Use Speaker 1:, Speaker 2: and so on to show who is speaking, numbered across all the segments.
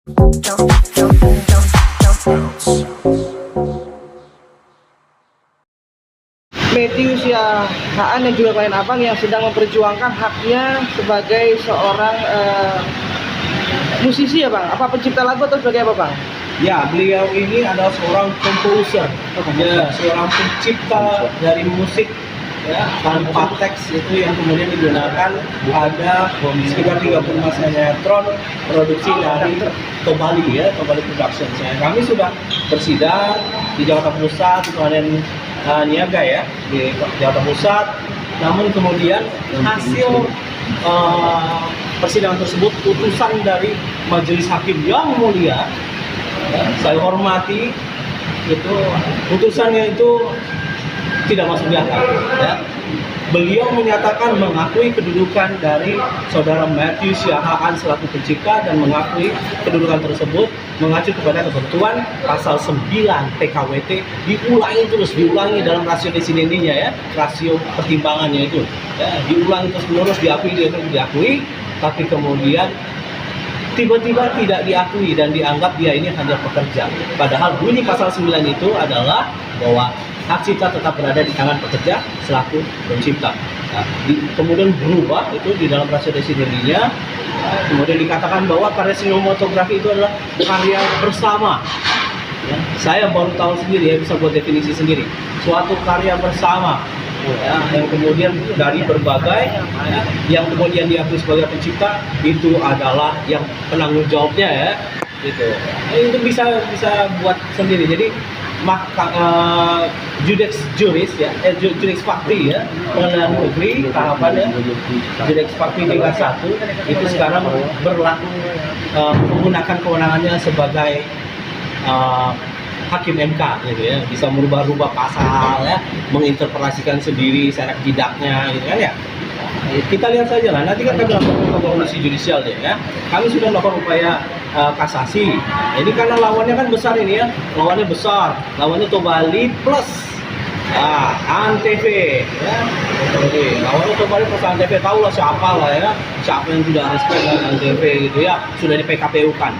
Speaker 1: Matthew Siahaan dan juga klien abang yang sedang memperjuangkan haknya sebagai seorang musisi ya bang? Apa pencipta lagu atau sebagai apa bang?
Speaker 2: Ya, beliau ini adalah seorang komposer, ya, seorang pencipta dari musik ya, tanpa teks itu yang kemudian digunakan pada sekitar 35 sinetron produksi dari Tobali ya, Tobali Productions ya. Kami sudah bersidang di Jakarta Pusat, di Pengadilan Niaga ya, di Jakarta Pusat. Namun kemudian hasil persidangan tersebut, putusan dari majelis hakim yang mulia, ya, saya hormati, itu putusannya itu tidak masuk di akal ya. Beliau menyatakan mengakui kedudukan dari saudara Matthew Siahaan selaku pencipta dan mengakui kedudukan tersebut mengacu kepada ketentuan pasal 9 PKWT, diulangi dalam rasio desideninya ya, rasio pertimbangannya itu ya, diulangi terus menerus, diakui, tapi kemudian tiba-tiba tidak diakui dan dianggap dia ini hanya pekerja. Padahal bunyi pasal 9 itu adalah bahwa hak cipta tetap berada di tangan pekerja selaku pencipta. Nah, kemudian berubah itu di dalam rasio desideninya, kemudian dikatakan bahwa karya sinematografi itu adalah karya bersama. Ya, saya baru tahu sendiri ya, bisa buat definisi sendiri. Suatu karya bersama ya, yang kemudian dari berbagai ya, yang kemudian diakui sebagai pencipta itu adalah yang penanggung jawabnya ya, gitu. Itu bisa buat sendiri. Jadi Judex Juris ya, Judex Fakti ya, pengadilan negeri tahapan ya, Judex Fakti tingkat 1 itu sekarang berlaku menggunakan kewenangannya sebagai hakim MK gitu ya, bisa merubah-rubah pasal ya, menginterpretasikan sendiri secara tidaknya gitu kan ya. Kita lihat saja lah, nanti kan kami lakukan komisi judisial deh ya. Kami sudah melakukan upaya kasasi. Ini karena lawannya kan besar ini ya, lawannya besar, lawannya Tobali plus Antv ya. Jadi lawannya Tobali plus Antv, tahu lah siapa lah ya, siapa yang tidak respect dengan Antv gitu ya, sudah di PKPU kan.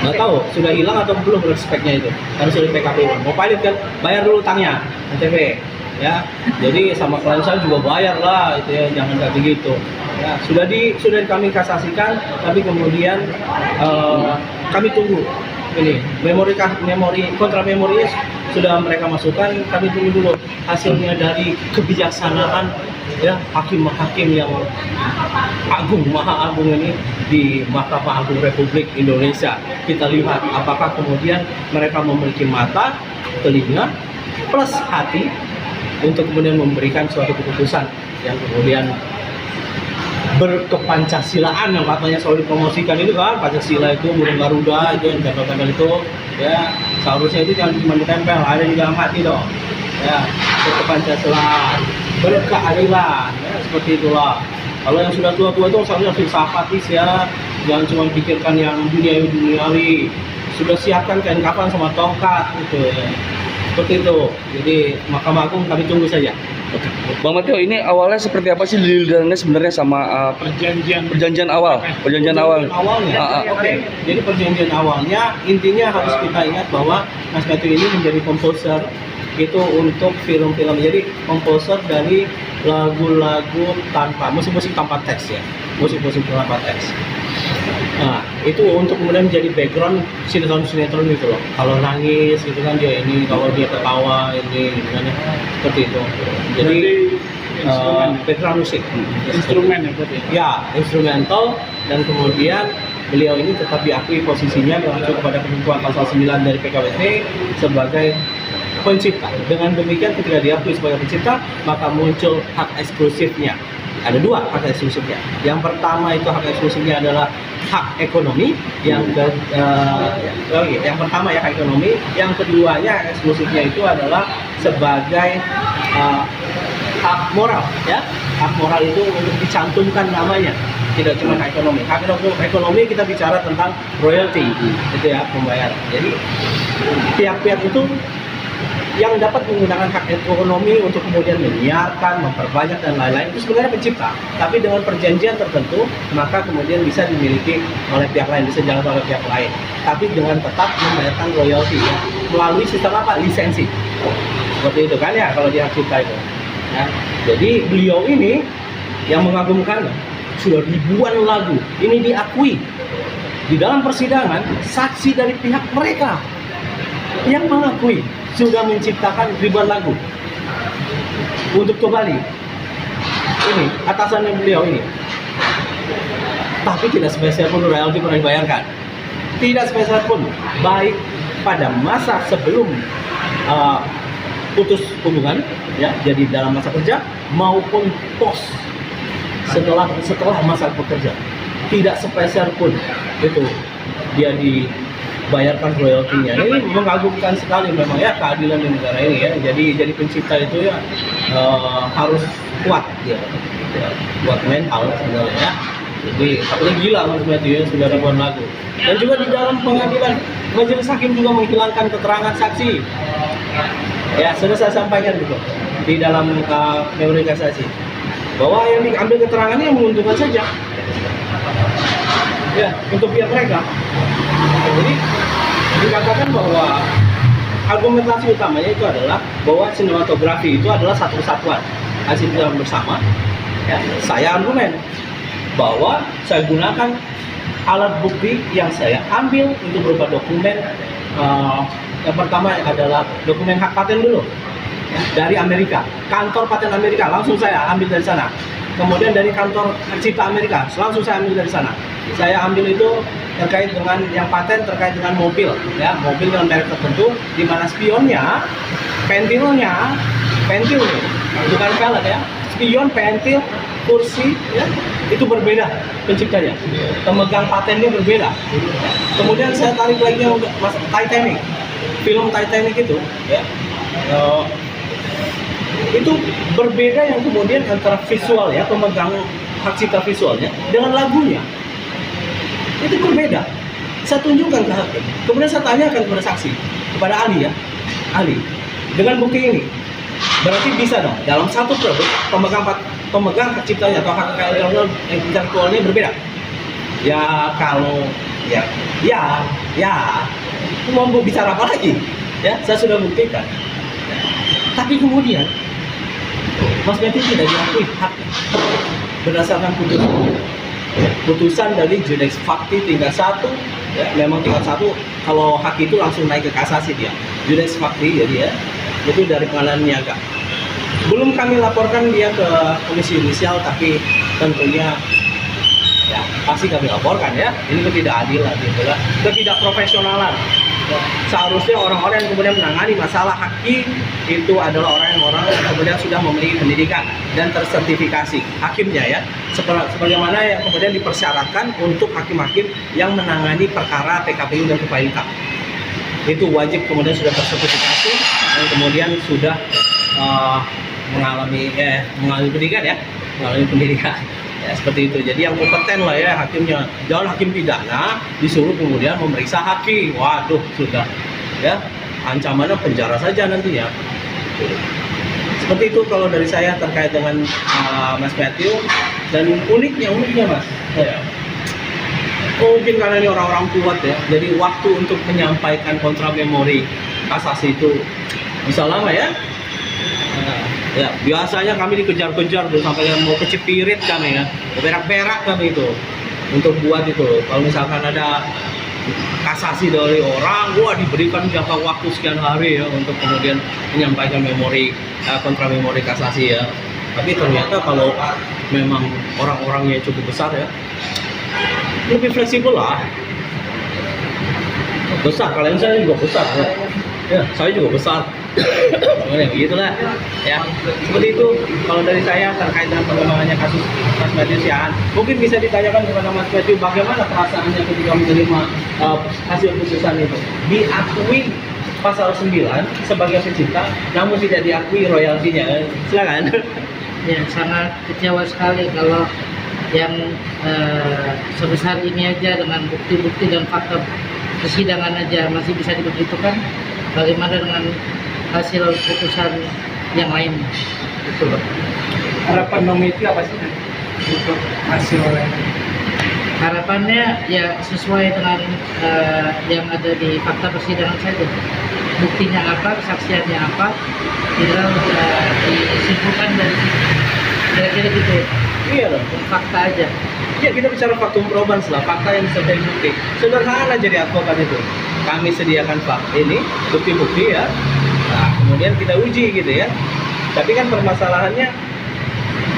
Speaker 2: Nggak tahu sudah hilang atau belum respeknya itu, karena sudah di PKPU. Mau pilot kan, bayar dulu utangnya Antv ya. Jadi sama klien saya juga bayar lah itu ya, jangan kayak begitu ya. Sudah kami kasasikan, tapi kemudian kami tunggu ini memori kontra memorinya sudah mereka masukkan. Kami tunggu dulu hasilnya dari kebijaksanaan ya hakim-hakim yang maha agung ini di Mahkamah Agung Republik Indonesia. Kita lihat apakah kemudian mereka memiliki mata, telinga, plus hati untuk kemudian memberikan suatu keputusan yang kemudian berkepancasilaan yang katanya selalu dipromosikan itu kan, Pancasila itu burung Garuda itu yang tempel-tempel itu ya, seharusnya itu jangan cuma ditempel, ada di dalam hati dong ya, berkepancasilaan, berkeadilan ya, seperti itulah. Kalau yang sudah tua-tua itu seharusnya filsafatis ya, jangan cuma pikirkan yang duniawi, sudah siapkan kain kafan sama tongkat gitu ya. Seperti itu. Jadi Mahkamah Agung kami tunggu saja.
Speaker 3: Oke. Bang Matthew, ini awalnya seperti apa sih dilihatnya sebenarnya sama perjanjian awal? Perjanjian awalnya.
Speaker 2: Oke. Jadi perjanjian awalnya intinya harus kita ingat bahwa Mas Matthew ini menjadi komposer itu untuk film-film. Jadi komposer dari lagu-lagu tanpa musik-musik tanpa teks ya. Musik-musik tanpa teks. Nah, itu untuk kemudian menjadi background sinetron gitu loh. Kalau nangis gitu kan dia ini, kalau dia ketawa ini gitu kan, seperti itu. Jadi background musik,
Speaker 1: Instrumen ya berarti?
Speaker 2: Ya, instrumental, dan kemudian beliau ini tetap diakui posisinya mengacu kepada ketentuan pasal 9 dari PKWT sebagai pencipta. Dengan demikian ketika diakui sebagai pencipta, maka muncul hak eksklusifnya. Ada dua hak eksklusifnya. Yang pertama itu hak eksklusifnya adalah hak ekonomi. Yang pertama ya hak ekonomi. Yang keduanya eksklusifnya itu adalah sebagai hak moral ya. Hak moral itu untuk dicantumkan namanya, tidak cuma hak ekonomi. Hak ekonomi kita bicara tentang royalti itu ya, pembayaran. Jadi pihak-pihak itu yang dapat menggunakan hak ekonomi untuk kemudian menyiarkan, memperbanyak dan lain-lain itu sebenarnya pencipta. Tapi dengan perjanjian tertentu, maka kemudian bisa dimiliki oleh pihak lain, bisa dijalankan oleh pihak lain. Tapi dengan tetap membayarkan royalti ya, melalui sistem apa? Lisensi. Seperti itu kan ya kalau di hak cipta itu. Ya. Jadi beliau ini yang mengagumkan sudah ribuan lagu ini diakui di dalam persidangan, saksi dari pihak mereka yang mengakui sudah menciptakan ribuan lagu untuk kembali ini atasannya beliau ini, tapi tidak spesial pun royalti pernah dibayarkan, tidak spesial pun baik pada masa sebelum putus hubungan ya, jadi dalam masa kerja maupun pos setelah masa bekerja, tidak spesial pun itu dia dibayarkan royaltinya. Ini mengagumkan sekali memang ya keadilan di negara ini ya. Jadi pencipta itu ya harus kuat ya, kuat mental sebenarnya ya. Jadi apalagi gila Mas Matthew ya, sudah ribuan lagu. Dan juga di dalam pengadilan majelis hakim juga menghilangkan keterangan saksi. Ya sudah saya sampaikan gitu di dalam memori kasasi bahwa yang diambil keterangannya yang menguntungkan saja ya untuk pihak mereka. Jadi dikatakan bahwa argumentasi utamanya itu adalah bahwa sinematografi itu adalah satu kesatuan hasil film bersama ya. Saya argumen bahwa saya gunakan alat bukti yang saya ambil untuk berupa dokumen. Yang pertama adalah dokumen hak paten dulu ya, dari Amerika, kantor paten Amerika, langsung saya ambil dari sana. Kemudian dari kantor hak cipta Amerika, langsung saya ambil dari sana. Saya ambil itu terkait dengan yang paten terkait dengan mobil, ya, mobil dengan merek tertentu, di mana spionnya, pentilnya, pentil nih, bukan pelek ya, spion, pentil, kursi, ya, itu berbeda penciptanya, pemegang patennya berbeda. Kemudian saya tarik lagi yang Titanic, film Titanic itu, ya, itu berbeda yang kemudian antara visual ya, pemegang hak cipta visualnya dengan lagunya. Itu berbeda. Saya tunjukkan ke hakim. Kemudian saya tanyakan kepada saksi, kepada ahli ya, ahli. Dengan bukti ini, berarti bisa dong dalam satu produk pemegang hak ciptanya atau hak intelektualnya berbeda. Ya kalau ya mau bicara apa lagi? Ya saya sudah buktikan. Tapi kemudian Mas Matthew tidak diakui hak berdasarkan putusan dari Judex Fakti tingkat 1 ya, memang tingkat 1 kalau hak itu langsung naik ke kasasi dia. Judex Fakti jadi ya, itu dari pengadilan niaga. Belum kami laporkan dia ke Komisi Yudisial, tapi tentunya ya pasti kami laporkan ya. Ini ketidakadilan gitu lah, ketidakprofesionalan. Seharusnya orang-orang yang kemudian menangani masalah haki itu adalah orang yang kemudian sudah memiliki pendidikan dan tersertifikasi hakimnya ya, sebagaimana yang kemudian dipersyaratkan untuk hakim-hakim yang menangani perkara PKPU dan PPIK. Itu wajib kemudian sudah tersertifikasi dan kemudian sudah mengalami pendidikan ya, mengalami pendidikan. Ya, seperti itu. Jadi yang kompeten lah ya hakimnya. Jangan hakim pidana disuruh kemudian memeriksa hakim. Waduh, sudah ya, ancamannya penjara saja nantinya. Seperti itu kalau dari saya terkait dengan Mas Matthew. Dan uniknya Mas ya, mungkin karena ini orang-orang kuat ya, jadi waktu untuk menyampaikan kontra memori kasasi itu bisa lama ya. Ya, biasanya kami dikejar-kejar tuh sampai yang mau kecipirit kami ya, berak-berak kami itu untuk buat itu. Kalau misalkan ada kasasi dari orang, diberikan jangka waktu sekian hari ya untuk kemudian menyampaikan memori kontra memori kasasi ya. Tapi ternyata kalau memang orang-orangnya cukup besar ya, lebih fleksibel lah. Besar, kalian saya juga besar ya, saya juga besar. Begitulah ya, seperti itu kalau dari saya terkait dengan pengembangannya kasus Mas Matthew Siaan. Mungkin bisa ditanyakan kepada Mas Matthew bagaimana perasaannya ketika menerima hasil putusan itu. Diakui pasal 9 sebagai pencipta, namun tidak diakui royaltinya. Silakan.
Speaker 4: Ya, sangat kecewa sekali kalau yang sebesar ini aja dengan bukti-bukti dan fakta persidangan aja masih bisa dibegitukan. Bagaimana dengan hasil putusan yang lain gitu loh.
Speaker 1: Harapan Nomiti apa sih untuk hasil
Speaker 4: Harapannya ya sesuai dengan yang ada di fakta persidangan saja. Buktinya apa, kesaksiannya apa, tinggal disimpulkan dari situ. Kira-kira gitu.
Speaker 2: Iya loh.
Speaker 4: Fakta aja.
Speaker 2: Ya kita bicara faktum probans lah, fakta yang disertai bukti. Sederhana jadi advokat itu. Kami sediakan fakta ini, bukti-bukti ya. Nah, kemudian kita uji gitu ya. Tapi kan permasalahannya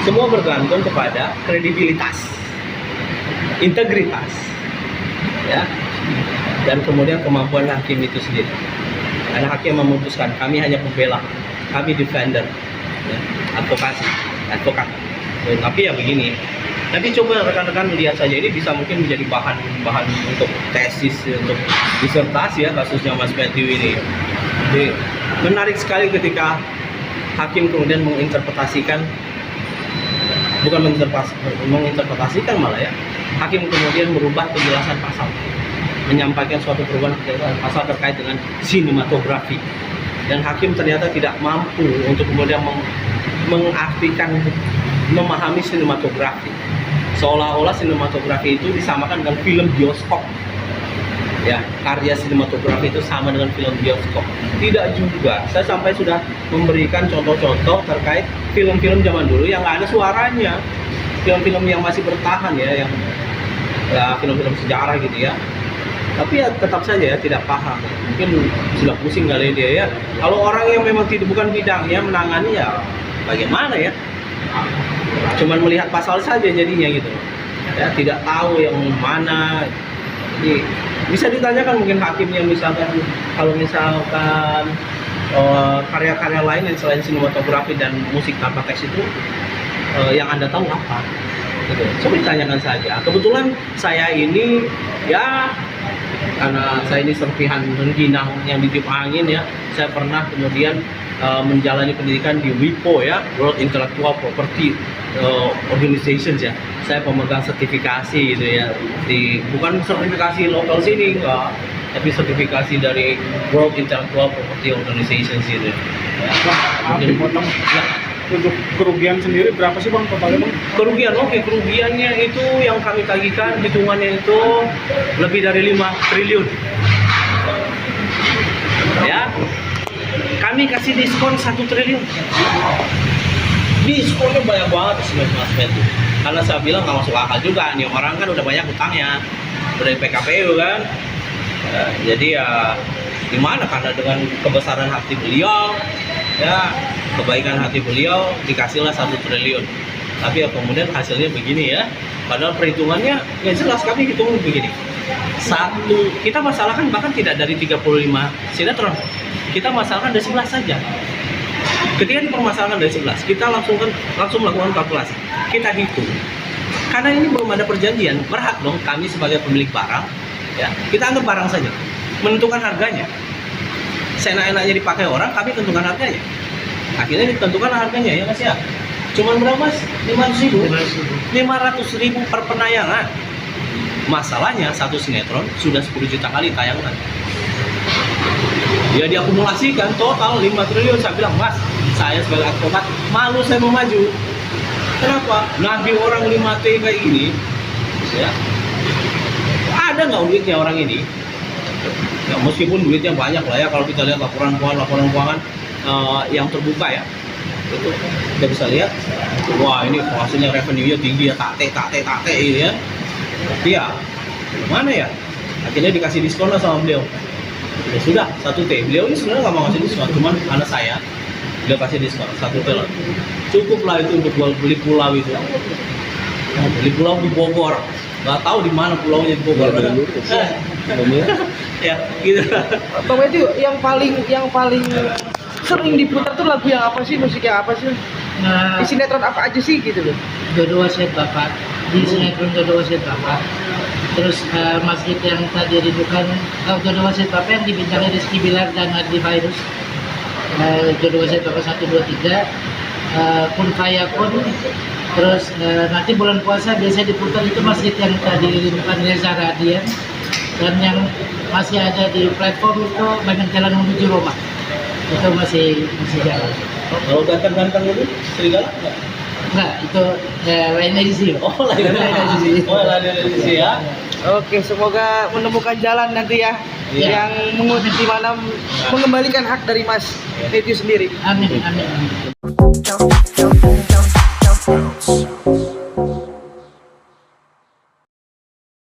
Speaker 2: semua bergantung kepada kredibilitas, integritas, ya, dan kemudian kemampuan hakim itu sendiri. Karena hakim memutuskan, kami hanya pembela, kami defender, ya, advokat. Tapi ya begini. Nanti coba rekan-rekan lihat saja, ini bisa mungkin menjadi bahan untuk tesis, untuk disertasi ya kasusnya Mas Matthew ini. Jadi menarik sekali ketika hakim kemudian menginterpretasikan malah ya. Hakim kemudian merubah penjelasan pasal, menyampaikan suatu perubahan penjelasan pasal terkait dengan sinematografi. Dan hakim ternyata tidak mampu untuk kemudian mengartikan, memahami sinematografi. Seolah-olah sinematografi itu disamakan dengan film bioskop. Ya, karya sinematografi itu sama dengan film bioskop. Tidak juga. Saya sampai sudah memberikan contoh-contoh terkait film-film zaman dulu yang nggak ada suaranya. Film-film yang masih bertahan ya, yang ya, film-film sejarah gitu ya. Tapi ya tetap saja ya tidak paham. Mungkin sudah pusing kali dia ya. Kalau orang yang memang bukan bidangnya menangani ya bagaimana ya? Cuman melihat pasal saja jadinya gitu. Ya, tidak tahu yang mana. Jadi bisa ditanyakan mungkin hakimnya misalkan kalau misalkan karya-karya lain yang selain sinematografi dan musik tanpa teks itu yang Anda tahu apa? Gitu. Coba ditanyakan saja. Kebetulan saya ini ya karena saya ini serpihan rengginang yang ditiup angin ya, saya pernah kemudian menjalani pendidikan di WIPO ya, World Intellectual Property Organizations ya. Saya pemegang sertifikasi gitu ya, bukan sertifikasi lokal sini enggak, tapi sertifikasi dari World Intellectual Property Organizations gitu. Ya, mungkin potong. Ya.
Speaker 1: Untuk kerugian sendiri berapa sih Bang totalnya Bang?
Speaker 2: Kerugiannya itu yang kami tagihkan hitungannya itu lebih dari 5 triliun. Ya. Kami kasih diskon 1 triliun. Diskonnya banyak banget sih Mas Metu. Karena saya bilang nggak masuk akal juga, nih orang kan udah banyak utangnya, udah PKPU kan. Jadi ya gimana, karena dengan kebesaran hati beliau ya, kebaikan hati beliau dikasihlah 1 triliun. Tapi ya kemudian hasilnya begini ya. Padahal perhitungannya ya jelas, kami hitung begini. Kita masalahkan bahkan tidak dari 35 sinetron. Kita masalahkan dari 11 saja. Ketika dipermasalahkan dari 11, kita langsung melakukan kalkulasi. Kita hitung. Karena ini belum ada perjanjian, berhak dong kami sebagai pemilik barang ya. Kita anggap barang saja. Menentukan harganya. Seenak-enaknya dipakai orang, kami tentukan harganya. Akhirnya ditentukan harganya ya Mas ya. Cuman berapa Mas? 500.000 per penayangan. Masalahnya satu sinetron sudah 10 juta kali tayangan. Ya diakumulasikan total 5 triliun. Saya bilang, Mas, saya sebagai advokat malu saya mau maju. Kenapa? Nagih orang 5T kayak gini ya. Ada nggak duitnya orang ini? Ya, meskipun duitnya banyak lah ya, kalau kita lihat laporan keuangan yang terbuka ya, itu kita bisa lihat, wah ini hasilnya revenue-nya tinggi ya, tate gitu ya. Tapi ya mana ya, akhirnya dikasih diskon lah sama beliau. Ya sudah 1T, beliau ini sebenarnya nggak mau ngasih diskon, cuman anak saya beliau kasih diskon 1T lah. Cukup lah itu untuk beli pulau itu. Beli pulau di Bogor, nggak tahu di mana pulaunya di Bogor. Ya gitu.
Speaker 1: Bang Matthew, yang paling sering diputar tuh lagu yang apa sih, musik yang apa sih? Di sinetron apa aja sih gitu loh?
Speaker 4: Jodoh Wasiat Bapak, di sinetron Jodoh Wasiat Bapak. Terus masjid yang tadi dibuka, Jodoh Wasiat Bapak yang dibintangi Rizky Bilar dan Adi Virus. Jodoh Wasiat Bapak 1, 2, 3. Kun Fayakun. Terus nanti bulan puasa biasa diputar itu masjid yang tadi dibuka Reza Radian. Dan yang masih ada di platform itu Banyak Jalan Menuju Roma. itu masih jalan.
Speaker 2: Kalau ganteng-ganteng itu serigala nggak?
Speaker 4: Enggak, itu lain edisi.
Speaker 2: Oh, lain edisi. Oh, lain edisi ya.
Speaker 1: Oke, semoga menemukan jalan nanti ya,
Speaker 2: Iya.
Speaker 1: yang di mana mengembalikan hak dari Mas Matthew sendiri.
Speaker 4: Amin, amin, amin.
Speaker 5: Jump, jump, jump, jump, jump.